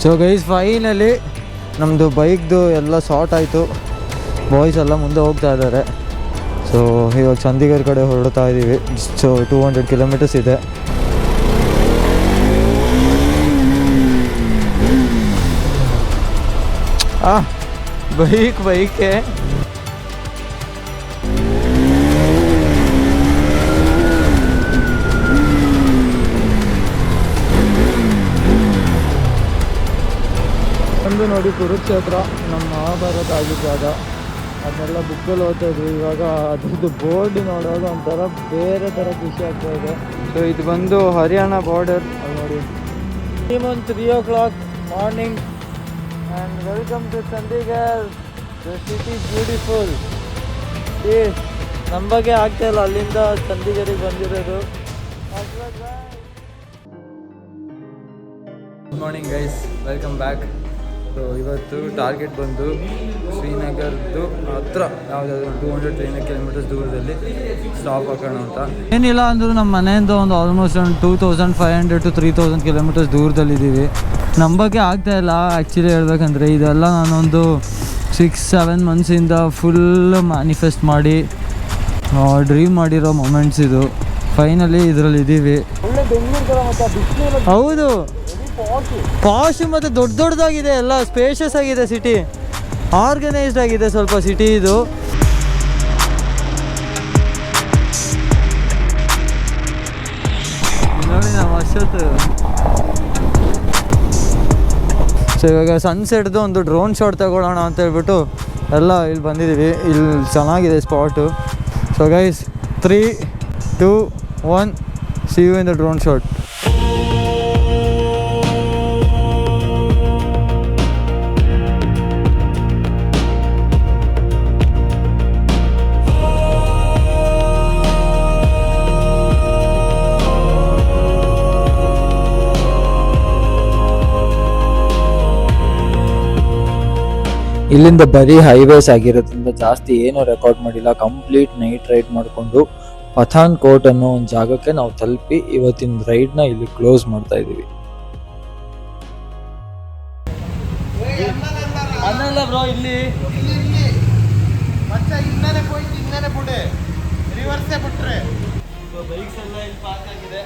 So guys finally ನಮ್ಮದು ಬೈಕ್ದು ಎಲ್ಲ sort ಆಯಿತು. ಬಾಯ್ಸ್ ಎಲ್ಲ ಮುಂದೆ ಹೋಗ್ತಾ ಇದ್ದಾರೆ. ಸೊ ಇವಾಗ ಚಂಡೀಗಢ ಕಡೆ ಹೊರಡ್ತಾ ಇದ್ದೀವಿ. ಸೊ 200 ಕಿಲೋಮೀಟರ್ಸ್ ಇದೆ. ಬೈಕೆ ಒಂದು ನೋಡಿ ಕುರುಕ್ಷೇತ್ರ ನಮ್ಮ ಮಹಾಭಾರತ ಆಗಿದ್ದಾಗ ಅದನ್ನೆಲ್ಲ ಬುಕ್ಕಲ್ಲಿ ಓದ್ತಾ ಇದ್ವಿ. ಇವಾಗ ಅದ್ರದ್ದು ಬೋರ್ಡ್ ನೋಡುವಾಗ ಒಂಥರ ಬೇರೆ ಥರ ಖುಷಿ ಆಗ್ತಾ ಇದೆ. ಸೊ ಇದು ಬಂದು ಹರಿಯಾಣ ಬಾರ್ಡರ್. ಅಲ್ಲಿ ನೋಡಿ even 3 o'clock morning and welcome to Chandigarh. The city is beautiful. ನಂಬಗೆ ಆಗ್ತಾ ಇಲ್ಲ ಅಲ್ಲಿಂದ ಚಂಡೀಗಢಿಗೆ ಬಂದಿರೋದು. Good morning guys, welcome back. So ಇವತ್ತು ಟಾರ್ಗೆಟ್ ಬಂದು ಶ್ರೀನಗರ್ದು ಹತ್ರ ಯಾವುದಾದ್ರು 200 ಕಿಲೋಮೀಟರ್ಸ್ ದೂರದಲ್ಲಿ ಸ್ಟಾಪ್ ಹಾಕೋಣ ಅಂತ. ಏನಿಲ್ಲ ಅಂದರೂ ನಮ್ಮ ಮನೆಯಿಂದ ಒಂದು ಆಲ್ಮೋಸ್ಟ್ ಒಂದು 2500 to 3000 ಕಿಲೋಮೀಟರ್ಸ್ ದೂರದಲ್ಲಿದ್ದೀವಿ. ನಂಬಕ್ಕೆ ಆಗ್ತಾ ಇಲ್ಲ ಆ್ಯಕ್ಚುಲಿ ಹೇಳ್ಬೇಕಂದ್ರೆ. ಇದೆಲ್ಲ ನಾನೊಂದು 6-7 ಮಂತ್ಸಿಂದ ಫುಲ್ ಮ್ಯಾನಿಫೆಸ್ಟ್ ಮಾಡಿ ಡ್ರೀಮ್ ಮಾಡಿರೋ ಮೊಮೆಂಟ್ಸ್ ಇದು. ಫೈನಲಿ ಇದರಲ್ಲಿ ಇದ್ದೀವಿ. ಹೌದು, ಪಾಶ್ ಮತ್ತು ದೊಡ್ಡದಾಗಿದೆ, ಎಲ್ಲ ಸ್ಪೇಷಿಯಸ್ ಆಗಿದೆ ಸಿಟಿ, ಆರ್ಗನೈಸ್ಡ್ ಆಗಿದೆ ಸ್ವಲ್ಪ ಸಿಟಿ ಇದು. ನೋಡಿ ನಮ್ಮ ಅಶ್ವತ್. ಸೊ ಇವಾಗ ಸನ್ಸೆಟ್ದು ಒಂದು ಡ್ರೋನ್ ಶಾಟ್ ತಗೊಳ್ಳೋಣ ಅಂತ ಹೇಳ್ಬಿಟ್ಟು ಎಲ್ಲ ಇಲ್ಲಿ ಬಂದಿದ್ದೀವಿ. ಇಲ್ಲಿ ಚೆನ್ನಾಗಿದೆ spot. So guys 3, 2, 1 see you in the drone shot. ಇಲ್ಲಿಂದ ಬರೀ ಹೈವೇಸ್ ಆಗಿರೋದ್ರಿಂದ ಜಾಸ್ತಿ ಏನೂ ರೆಕಾರ್ಡ್ ಮಾಡಿಲ್ಲ. ಕಂಪ್ಲೀಟ್ ನೈಟ್ ರೈಡ್ ಮಾಡಿಕೊಂಡು ಪಠಾನ್ ಕೋಟ್ ಅನ್ನೋ ಒಂದು ಜಾಗಕ್ಕೆ ನಾವು ತಲುಪಿ ಇವತ್ತಿನ ರೈಡ್ನ ಇಲ್ಲಿ ಕ್ಲೋಸ್ ಮಾಡ್ತಾ ಇದ್ದೀವಿ. ಬ್ರೋ ಇಲ್ಲಿ ಬೈಕ್ಸ್ ಎಲ್ಲ ಇಲ್ಲಿ ಪಾರ್ಕ್ ಆಗಿದೆ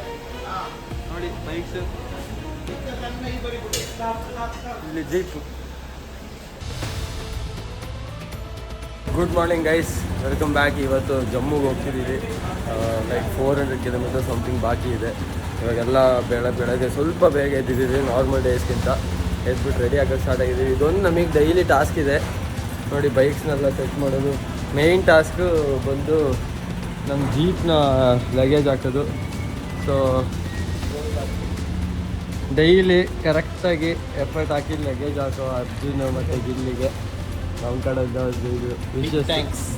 ನೋಡಿ. ಬೈಕ್ಸ್ ಇಲ್ಲಿ jeep. Good morning guys, welcome back. ಇವತ್ತು ಜಮ್ಮುಗೆ ಹೋಗ್ತಿದ್ದೀವಿ. ಲೈಕ್ 400 ಕಿಲೋಮೀಟರ್ ಸಮಥಿಂಗ್ ಬಾಕಿ ಇದೆ. ಇವಾಗೆಲ್ಲ ಬೆಳಗ್ಗೆ ಸ್ವಲ್ಪ ಬೇಗ ಎದ್ದಿದ್ದೀವಿ ನಾರ್ಮಲ್ ಡೇಸ್ಗಿಂತ. ಎದ್ಬಿಟ್ಟು ರೆಡಿ ಆಗೋಕ್ಕೆ ಸ್ಟಾರ್ಟ್ ಆಗಿದ್ದೀವಿ. ಇದೊಂದು ನಮಗೆ ಡೈಲಿ ಟಾಸ್ಕ್ ಇದೆ ನೋಡಿ, ಬೈಕ್ಸ್ನೆಲ್ಲ ಸೆಟ್ ಮಾಡೋದು. ಮೇಯ್ನ್ ಟಾಸ್ಕು ಬಂದು ನಮ್ಮ ಜೀಪ್ನ ಲಗೇಜ್ ಹಾಕೋದು. ಸೊ ಡೈಲಿ ಕರೆಕ್ಟಾಗಿ ಎಫರ್ಟ್ ಹಾಕಿ ಲಗೇಜ್ ಹಾಕೋ ಅರ್ಜುನ್ ಮತ್ತು ಗಿಲ್ಲಿಗೆ ನಮ್ಮ ಕಡೆಯಿಂದ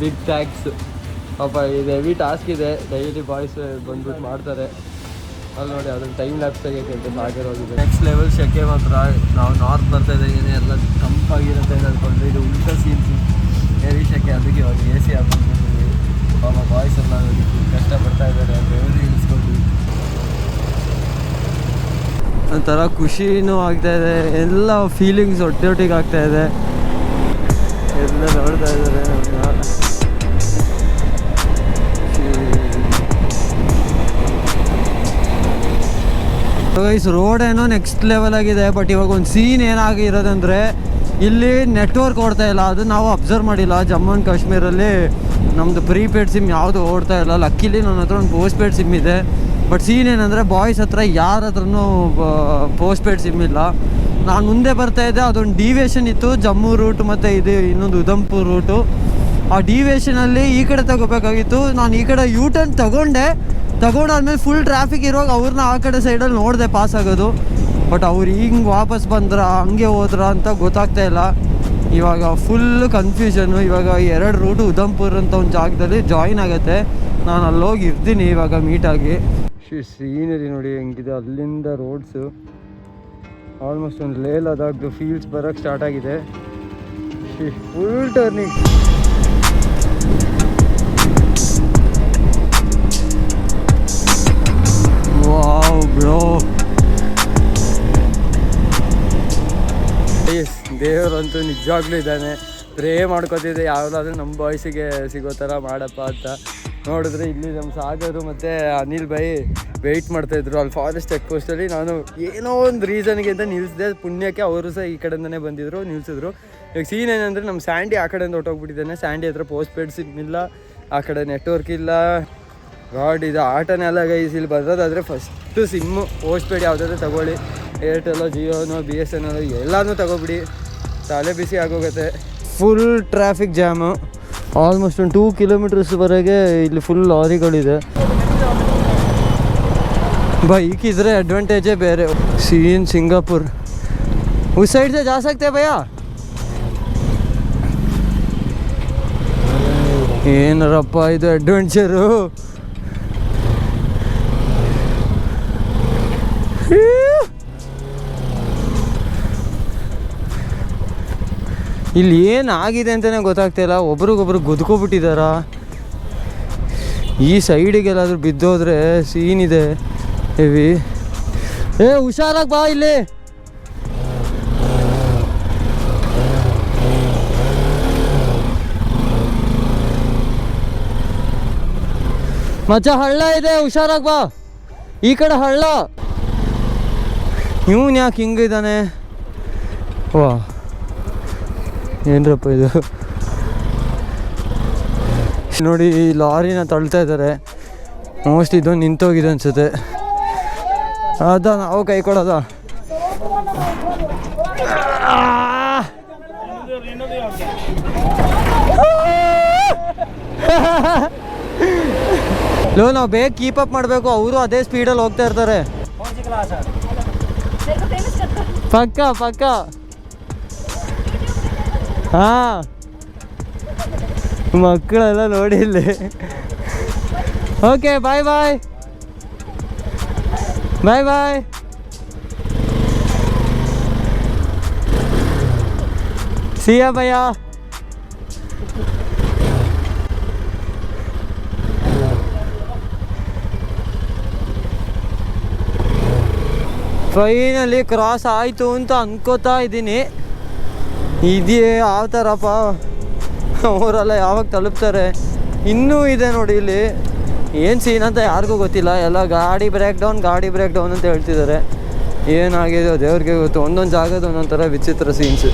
ಬಿಗ್ ಥ್ಯಾಂಕ್ಸ್. ಪಾಪ ಇದು ಹೆವಿ ಟಾಸ್ಕ್ ಇದೆ. ಡೈಲಿ ಬಾಯ್ಸ್ ಬಂದ್ಬಿಟ್ಟು ಮಾಡ್ತಾರೆ. ಅಲ್ಲಿ ನೋಡಿ ಅದನ್ನು ಟೈಮ್ ಲ್ಯಾಪ್ಸ್ ತೆಗೆಯೋಕ್ಕೆ ಅಂತ ಆಗಿರೋಗಿದೆ. ನೆಕ್ಸ್ಟ್ ಲೆವೆಲ್ ಶೆಕೆ ಮಾತ್ರ. ನಾವು ನಾರ್ತ್ ಬರ್ತಾ ಇದ್ದಾಗೇನೆ ಎಲ್ಲ ತಂಪಾಗಿರುತ್ತೆ ಅಂತ ಅಂದ್ಕೊಂಡ್ರೆ ಇದು ಉಲ್ಟಾ ಸೀನ್ಸ್, ಹೆವಿ ಶೆಕೆ. ಅದಕ್ಕೆ ಇವಾಗ AC ಹಾಕೊಂಡ್ಬಿಟ್ಟಿದ್ವಿ. ಪಾಪ ಬಾಯ್ಸ್ ಎಲ್ಲ ನೋಡಿ ಕಷ್ಟಪಡ್ತಾ ಇದ್ದಾರೆ, ಬೆವರು ಇಳಿಸ್ಕೊಂಡು. ಒಂಥರ ಖುಷಿನೂ ಆಗ್ತಾಯಿದೆ, ಎಲ್ಲ ಫೀಲಿಂಗ್ಸ್ ಒಟ್ಟೊಟ್ಟಿಗೆ ಆಗ್ತಾಯಿದೆ. ಎಲ್ಲ ನೋಡ್ತಾ ಇದ್ದಾರೆ ನಮ್ಮನ್ನ. ಗೈಸ್ ರೋಡ್ ಏನೋ ನೆಕ್ಸ್ಟ್ ಲೆವೆಲ್ ಆಗಿದೆ. ಬಟ್ ಇವಾಗ ಒಂದು ಸೀನ್ ಏನಾಗಿರೋದಂದರೆ ಇಲ್ಲಿ ನೆಟ್ವರ್ಕ್ ಓಡ್ತಾ ಇಲ್ಲ. ಅದು ನಾವು ಅಬ್ಸರ್ವ್ ಮಾಡಿಲ್ಲ. ಜಮ್ಮು ಆ್ಯಂಡ್ ಕಾಶ್ಮೀರಲ್ಲಿ ನಮ್ಮದು ಪ್ರೀಪೇಡ್ ಸಿಮ್ ಯಾವುದು ಓಡ್ತಾ ಇಲ್ಲ. ಲಕ್ಕಿಲಿ ನನ್ನ ಹತ್ರ ಒಂದು ಪೋಸ್ಟ್ಪೇಡ್ ಸಿಮ್ ಇದೆ. ಬಟ್ ಸೀನ್ ಏನಂದರೆ ಬಾಯ್ಸ್ ಹತ್ರ ಯಾರ ಹತ್ರನೂ ಪೋಸ್ಟ್ಪೇಡ್ ಸಿಮ್ ಇಲ್ಲ. ನಾನು ಮುಂದೆ ಬರ್ತಾಯಿದ್ದೆ, ಅದೊಂದು ಡಿವಿಯೇಷನ್ ಇತ್ತು, ಜಮ್ಮು ರೂಟ್ ಮತ್ತು ಇದು ಇನ್ನೊಂದು ಉಧಂಪುರ್ ರೂಟು. ಆ ಡಿವಿಯೇಷನಲ್ಲಿ ಈ ಕಡೆ ತಗೋಬೇಕಾಗಿತ್ತು. ನಾನು ಈ ಕಡೆ U-turn ತಗೊಂಡಾದ್ಮೇಲೆ ಫುಲ್ ಟ್ರಾಫಿಕ್ ಇರುವಾಗ ಅವ್ರನ್ನ ಆ ಕಡೆ ಸೈಡಲ್ಲಿ ನೋಡಿದೆ ಪಾಸ್ ಆಗೋದು. ಬಟ್ ಅವ್ರು ಹಿಂಗೆ ವಾಪಸ್ ಬಂದ್ರ ಹಂಗೆ ಹೋದ್ರ ಅಂತ ಗೊತ್ತಾಗ್ತಾ ಇಲ್ಲ. ಇವಾಗ ಫುಲ್ ಕನ್ಫ್ಯೂಷನು. ಇವಾಗ 2 ರೂಟು ಉಧಂಪುರ್ ಅಂತ ಒಂದು ಜಾಗದಲ್ಲಿ ಜಾಯಿನ್ ಆಗುತ್ತೆ. ನಾನು ಅಲ್ಲೋಗಿ ಇರ್ತೀನಿ ಇವಾಗ ಮೀಟಾಗಿ. ಸೀನರಿ ನೋಡಿ ಹೆಂಗಿದೆ. ಅಲ್ಲಿಂದ ರೋಡ್ಸು ಆಲ್ಮೋಸ್ಟ್ ಒಂದು ಲೇ ಲದಾಖ್ದು ಫೀಲ್ಸ್ ಬರೋಕ್ಕೆ ಸ್ಟಾರ್ಟ್ ಆಗಿದೆ. Full turning. ವಾವ್ ಬ್ರೋ, ದೇವರಂತೂ ನಿಜವಾಗ್ಲೂ ಇದ್ದಾನೆ. ಪ್ರೇ ಮಾಡ್ಕೋತಿದ್ದೆ ಯಾವುದಾದ್ರೂ ನಮ್ಮ ಬಾಯ್ಸಿಗೆ ಸಿಗೋ ಥರ ಮಾಡಪ್ಪ ಅಂತ. ನೋಡಿದ್ರೆ ಇಲ್ಲಿ ನಮ್ಮ ಸಾಗರು ಮತ್ತು ಅನಿಲ್ ಬೈ ವೆಯ್ಟ್ ಮಾಡ್ತಾಯಿದ್ರು ಅಲ್ಲಿ ಫಾರೆಸ್ಟ್ ಚೆಕ್ ಪೋಸ್ಟಲ್ಲಿ. ನಾನು ಏನೋ ಒಂದು ರೀಸನ್ಗೆ ಅಂತ ನಿಲ್ಲಿಸಿದೆ, ಪುಣ್ಯಕ್ಕೆ ಅವರು ಸಹ ಈ ಕಡೆಯಿಂದನೇ ಬಂದಿದ್ರು, ನಿಲ್ಲಿಸಿದ್ರು. ಈಗ ಸೀನ್ ಏನಂದರೆ ನಮ್ಮ ಸ್ಯಾಂಡಿ ಆ ಕಡೆಯಿಂದ ಹೊಟ್ಟೋಗ್ಬಿಟ್ಟಿದ್ದಾನೆ. ಸ್ಯಾಂಡಿ ಹತ್ರ ಪೋಸ್ಟ್ ಪೇಡ್ ಸಿಗ್ನಿಲ್ಲ, ಆ ಕಡೆ ನೆಟ್ವರ್ಕ್ ಇಲ್ಲ. ಗಾಡ್ ಇದು ಆಟನೇ ಅಲ್ಲ ಗೈಸ್. ಇಲ್ಲಿ ಬರೋದಾದರೆ ಫಸ್ಟು ಸಿಮ್ಮು ಪೋಸ್ಟ್ ಪೇಡ್ ಯಾವುದಾದ್ರೂ ತೊಗೊಳ್ಳಿ, ಏರ್ಟೆಲ್ಲೋ ಜಿಯೋನೋ BSNL ಎಲ್ಲನೂ ತಗೋಬಿಡಿ, ತಲೆ ಬಿಸಿ ಆಗೋಗುತ್ತೆ. ಫುಲ್ ಟ್ರಾಫಿಕ್ ಜಾಮು, ಆಲ್ಮೋಸ್ಟ್ ಒಂದು 2 ಕಿಲೋಮೀಟರ್ಸ್ವರೆಗೆ ಇಲ್ಲಿ ಫುಲ್ ಲಾರಿಗಳಿದೆ. ಬೈಕ್ ಇದ್ರೆ ಅಡ್ವಾಂಟೇಜೇ ಬೇರೆ. सीन सिंगापुर उस साइड से जा सकते हैं भैया? ಏನರಪ್ಪ ಇದು ಅಡ್ವೆಂಚರು. ಇಲ್ಲಿ ಏನಾಗಿದೆ ಅಂತಲೇ ಗೊತ್ತಾಗ್ತಿಲ್ಲ. ಒಬ್ರಿಗೊಬ್ರು ಗುದ್ಕೊಬಿಟ್ಟಿದಾರ. ಈ ಸೈಡಿಗೆಲ್ಲಾದ್ರೂ ಬಿದ್ದೋದ್ರೆ ಸೀನ್ ಇದೆ ಹೆವಿ. ಹುಷಾರಾಗಿ ಬಾ ಇಲ್ಲಿ. ಮಚ್ಚ ಹಳ್ಳ ಇದೆ, ಹುಷಾರಾಗಿ ಬಾ. ಈ ಕಡೆ ಹಳ್ಳ. ಇವನು ಯಾಕೆ ಹಿಂಗಿದ್ದಾನೆ? ವಾ ಏನರಪ್ಪ ಇದು. ನೋಡಿ ಈ ಲಾರಿನ ತಳ್ತಾ ಇದ್ದಾರೆ. ಮೋಸ್ಟ್ ಇದು ನಿಂತೋಗಿದೆ ಅನ್ಸುತ್ತೆ. ಅದ ನಾವು ಕೈ ಕೊಡೋದ. ಲೋ ನಾವು ಬೇಗ ಕೀಪ್ ಅಪ್ ಮಾಡಬೇಕು. ಅವರು ಅದೇ ಸ್ಪೀಡಲ್ಲಿ ಹೋಗ್ತಾ ಇರ್ತಾರೆ. ಪಕ್ಕ ಪಕ್ಕ. ಹಾಂ ಮಕ್ಕಳೆಲ್ಲ ನೋಡಿ ಇಲ್ಲಿ. ಓಕೆ ಬಾಯ್ ಬಾಯ್ ಬಾಯ್ ಬಾಯ್. ಸಿಯಾ ಭಯ್ಯ. ಫೈನಲಿ ಕ್ರಾಸ್ ಆಯಿತು ಅಂತ ಅನ್ಕೋತಾ ಇದ್ದೀನಿ. ಇದೇ ಯಾವ ಥರಪ್ಪ ಅವರೆಲ್ಲ ಯಾವಾಗ ತಲುಪ್ತಾರೆ? ಇನ್ನೂ ಇದೆ ನೋಡಿ ಇಲ್ಲಿ. ಏನು ಸೀನ್ ಅಂತ ಯಾರಿಗೂ ಗೊತ್ತಿಲ್ಲ. ಎಲ್ಲ ಗಾಡಿ ಬ್ರೇಕ್ ಡೌನ್ ಅಂತ ಹೇಳ್ತಿದ್ದಾರೆ. ಏನಾಗಿದೆ ದೇವ್ರಿಗೆ ಗೊತ್ತು. ಒಂದೊಂದು ಜಾಗದ ಒಂದೊಂದು ಥರ ವಿಚಿತ್ರ ಸೀನ್ಸು.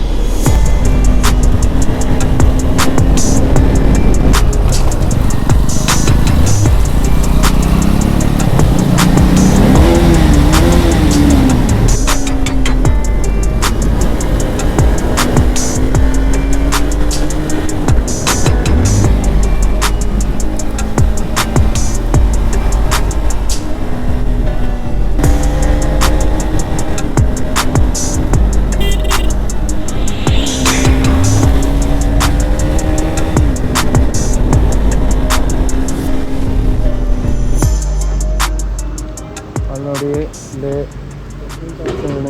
ನೋಡಿ ಇಲ್ಲೇ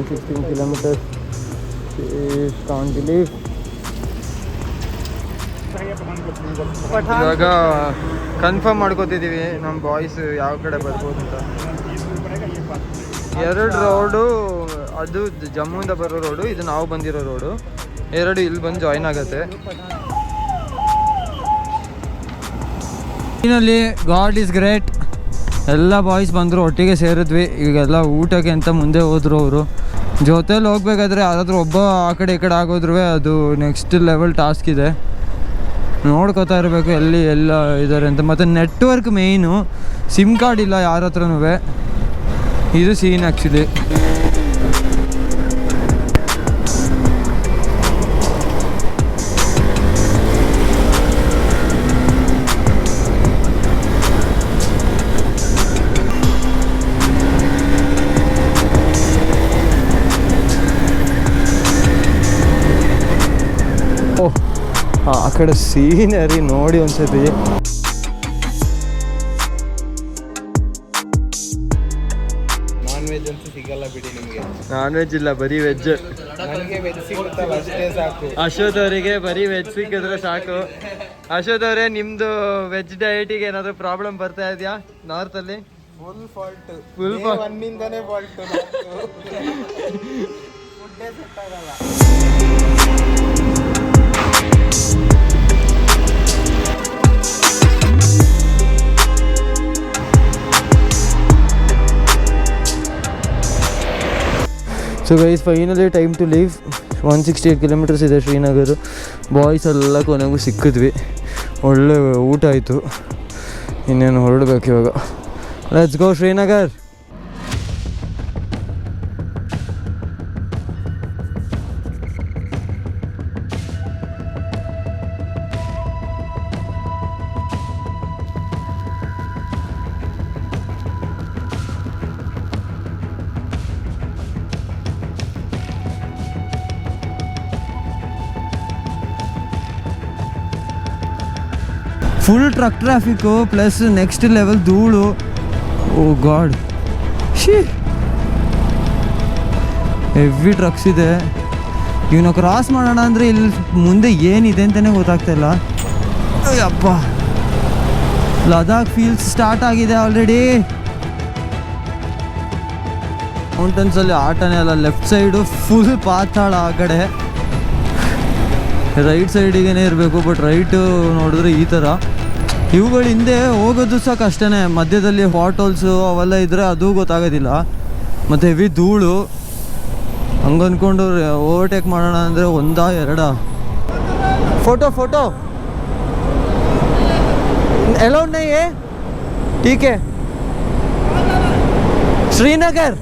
16 ಕಿಲೋಮೀಟರ್ಸ್ ಕಾಂಟ್ ಬಿಲೀವ್. ಇವಾಗ ಕನ್ಫರ್ಮ್ ಮಾಡ್ಕೋತಿದ್ದೀವಿ ನಮ್ಮ ಬಾಯ್ಸ್ ಯಾವ ಕಡೆ ಬರ್ಬೋದು ಅಂತ. 2 ರೋಡು, ಅದು ಜಮ್ಮುವಿಂದ ಬರೋ ರೋಡು, ಇದು ನಾವು ಬಂದಿರೋ ರೋಡು. 2 ಇಲ್ಲಿ ಬಂದು ಜಾಯಿನ್ ಆಗುತ್ತೆ. Finally god is great. ಎಲ್ಲ ಬಾಯ್ಸ್ ಬಂದರು, ಒಟ್ಟಿಗೆ ಸೇರಿದ್ವಿ. ಈಗೆಲ್ಲ ಊಟಕ್ಕೆ ಅಂತ ಮುಂದೆ ಹೋದರು ಅವರು. ಜೊತೆಲಿ ಹೋಗ್ಬೇಕಾದ್ರೆ ಯಾರಾದರೂ ಒಬ್ಬ ಆ ಕಡೆ ಈ ಕಡೆ ಆಗೋದ್ರೂ ಅದು ನೆಕ್ಸ್ಟ್ ಲೆವೆಲ್ ಟಾಸ್ಕ್ ಇದೆ. ನೋಡ್ಕೋತಾ ಇರಬೇಕು ಎಲ್ಲಿ ಎಲ್ಲ ಇದ್ದಾರೆ ಅಂತ. ಮತ್ತು ನೆಟ್ವರ್ಕ್ ಮೇಯ್ನು. ಸಿಮ್ ಕಾರ್ಡ್ ಇಲ್ಲ ಯಾರ ಹತ್ರನೂ. ಇದು ಸೀನ್ ಆ್ಯಕ್ಚುಲಿ. ಓಹ್ ಆ ಕಡೆ ಸೀನರಿ ನೋಡಿ ಒಂದ್ಸತಿ. ನಾನ್ ವೆಜ್ ಅಂತೂ ಸಿಗಲ್ಲ ಬಿಡಿ ನಿಮಗೆ. ನಾನ್ ವೆಜ್ ಇಲ್ಲ, ಬರೀ ವೆಜ್. ನನಗೆ ವೆಜ್ ಸಿಗುತ್ತಲ್ಲ ಅಷ್ಟೇ ಸಾಕು. ಅಶೋತ್ ಅವರಿಗೆ ಬರೀ ವೆಜ್ ಸಿಕ್ಕಿದ್ರೆ ಸಾಕು. ಅಶೋತ್ ಅವರೇ, ನಿಮ್ದು ವೆಜ್ ಡಯಟಿಗೆ ಏನಾದರೂ ಪ್ರಾಬ್ಲಮ್ ಬರ್ತಾ ಇದೆಯಾ ನಾರ್ತಲ್ಲಿ? Full fault. ಫುಲ್ ಒಂದಿಂದನೇ ಫಾಲ್ಟ್. ಫುಡ್ ಫುಡ್ಡೇ ಸೆಟ್ ಆಗಲ್ಲ. So guys finally time to leave. 168 kilometres ಇದೆ ಶ್ರೀನಗರ. ಬಾಯ್ಸ್ ಎಲ್ಲ ಕೊನೆಗೂ ಸಿಕ್ಕಿದ್ವಿ, ಒಳ್ಳೆ ಊಟ ಆಯಿತು. ಇನ್ನೇನು ಹೊರಡ್ಬೇಕು ಇವಾಗ. Let's go Srinagar. Full truck traffic plus next level ಧೂಳು. ಓ ಗಾಡ್, ಶೀ ಹೆವಿ ಟ್ರಕ್ಸ್ ಇದೆ. ಇವನ್ನ ಕ್ರಾಸ್ ಮಾಡೋಣ ಅಂದರೆ ಇಲ್ಲಿ ಮುಂದೆ ಏನಿದೆ ಅಂತಲೇ ಗೊತ್ತಾಗ್ತಾಯಿಲ್ಲ. ಅಯ್ಯಪ್ಪ, ಲದಾಖ್ ಫೀಲ್ಸ್ ಸ್ಟಾರ್ಟ್ ಆಗಿದೆ ಆಲ್ರೆಡಿ. ಮೌಂಟನ್ಸಲ್ಲಿ ಆಟನೇ ಅಲ್ಲ. ಲೆಫ್ಟ್ ಸೈಡು ಫುಲ್ ಪಾತಾಳ, ಆ ಕಡೆ ರೈಟ್ ಸೈಡಿಗೇ ಇರಬೇಕು. ಬಟ್ ರೈಟು ನೋಡಿದ್ರೆ ಈ ಥರ ಇವುಗಳ ಹಿಂದೆ ಹೋಗೋದು ಸಹ ಕಷ್ಟನೇ. ಮಧ್ಯದಲ್ಲಿ ಹಾಟ್ ಹೋಲ್ಸು ಅವೆಲ್ಲ ಇದ್ದರೆ ಅದು ಗೊತ್ತಾಗೋದಿಲ್ಲ. ಮತ್ತು ಹೆವಿ ಧೂಳು. ಹಂಗನ್ಕೊಂಡು ಓವರ್ಟೇಕ್ ಮಾಡೋಣ ಅಂದರೆ ಒಂದಾ ಎರಡಾ. ಫೋಟೋ अलाउड नहीं है, ठीक है. श्रीनगर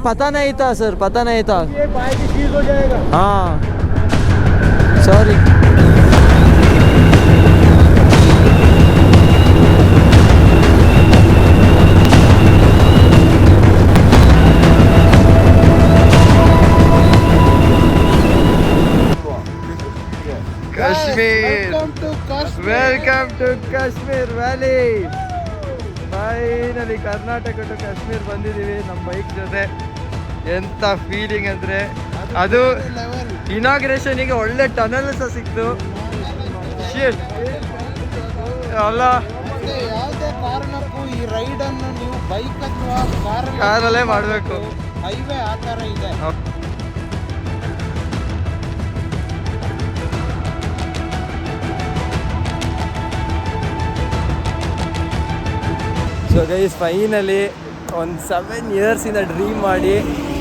पता नहीं था सर, पता नहीं था. ये बाय की चीज हो जाएगा. हाँ sorry. Kashmir. Welcome to Kashmir Valley. Finally Karnataka to Kashmir ಬಂದಿದ್ದೀವಿ ನಮ್ಮ ಬೈಕ್ ಜೊತೆ. ಎಂಥ ಫೀಲಿಂಗ್ ಅಂದರೆ ಅದು ಇನಾಗ್ರೇಷನಿಗೆ ಒಳ್ಳೆ ಟನಲ್ ಸಹ ಸಿಕ್ತು. ಶಿಟ್ ಅಲ್ಲ, ಯಾವುದೇ ಕಾರಣಕ್ಕೂ ಈ ರೈಡನ್ನು ನೀವು ಬೈಕ್ ಅಥವಾ ಕಾರಲ್ಲೇ ಮಾಡಬೇಕು. ಹೈವೇ ಆ ಥರ ಇದೆ. ಸೊ ಗೈಸ್ ಫೈನಲಿ ಒಂದು 7 ಇಯರ್ಸಿಂದ ಡ್ರೀಮ್ ಮಾಡಿ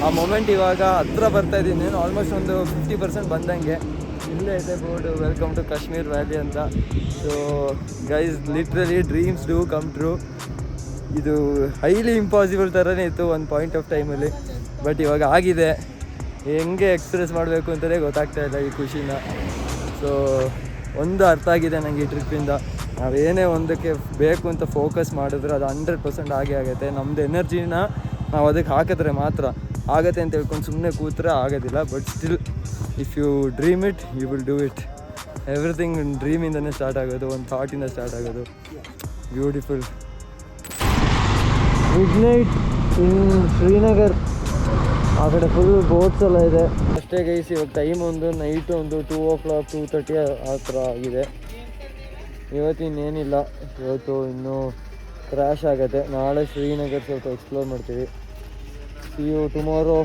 ಆ ಮೊಮೆಂಟ್ ಇವಾಗ ಹತ್ರ ಬರ್ತಾ ಇದ್ದೀನಿ. ಆಲ್ಮೋಸ್ಟ್ ಒಂದು 50% ಬಂದಂಗೆ. ಇಲ್ಲೇ ಇದೆ board, welcome to Kashmir valley ಅಂತ. So guys literally dreams do come true. ಇದು ಹೈಲಿ ಇಂಪಾಸಿಬಲ್ ಥರನೇ ಇತ್ತು ಒಂದು ಪಾಯಿಂಟ್ ಆಫ್ ಟೈಮಲ್ಲಿ. ಬಟ್ ಇವಾಗ ಆಗಿದೆ. ಹೆಂಗೆ ಎಕ್ಸ್ಪ್ರೆಸ್ ಮಾಡಬೇಕು ಅಂತಲೇ ಗೊತ್ತಾಗ್ತಾ ಇಲ್ಲ ಈ ಖುಷಿನ. ಸೊ ಒಂದು ಅರ್ಥ ಆಗಿದೆ ನನಗೆ ಈ ಟ್ರಿಪ್ಪಿಂದ. ನಾವೇನೇ ಒಂದಕ್ಕೆ ಬೇಕು ಅಂತ ಫೋಕಸ್ ಮಾಡಿದ್ರೆ ಅದು 100% ಆಗೇ ಆಗುತ್ತೆ. ನಮ್ಮದು ಎನರ್ಜಿನ ನಾವು ಅದಕ್ಕೆ ಹಾಕಿದ್ರೆ ಮಾತ್ರ ಆಗುತ್ತೆ ಅಂತ ಹೇಳ್ಕೊಂಡು ಸುಮ್ಮನೆ ಕೂತ್ರೆ ಆಗೋದಿಲ್ಲ. But still if you dream it you will do it. Everything ಡ್ರೀಮಿಂದನೇ ಸ್ಟಾರ್ಟ್ ಆಗೋದು, ಒಂದು ಥಾಟಿಂದ ಸ್ಟಾರ್ಟ್ ಆಗೋದು. Beautiful midnight in Srinagar. ಆ ಕಡೆ ಫುಲ್ ಬೋಟ್ಸ್ ಎಲ್ಲ ಇದೆ ಅಷ್ಟೇ ಗೈಸ್. ಇವಾಗ ಟೈಮ್ ಒಂದು ನೈಟು ಒಂದು 2 o'clock 2:30 ಆ ಥರ ಆಗಿದೆ. ಇವತ್ತಿನ್ನೇನಿಲ್ಲ, ಇವತ್ತು ಇನ್ನೂ ಕ್ರ್ಯಾಶ್ ಆಗುತ್ತೆ. ನಾಳೆ ಶ್ರೀನಗರ್ ಸ್ವಲ್ಪ ಎಕ್ಸ್ಪ್ಲೋರ್ ಮಾಡ್ತೀವಿ. See you tomorrow.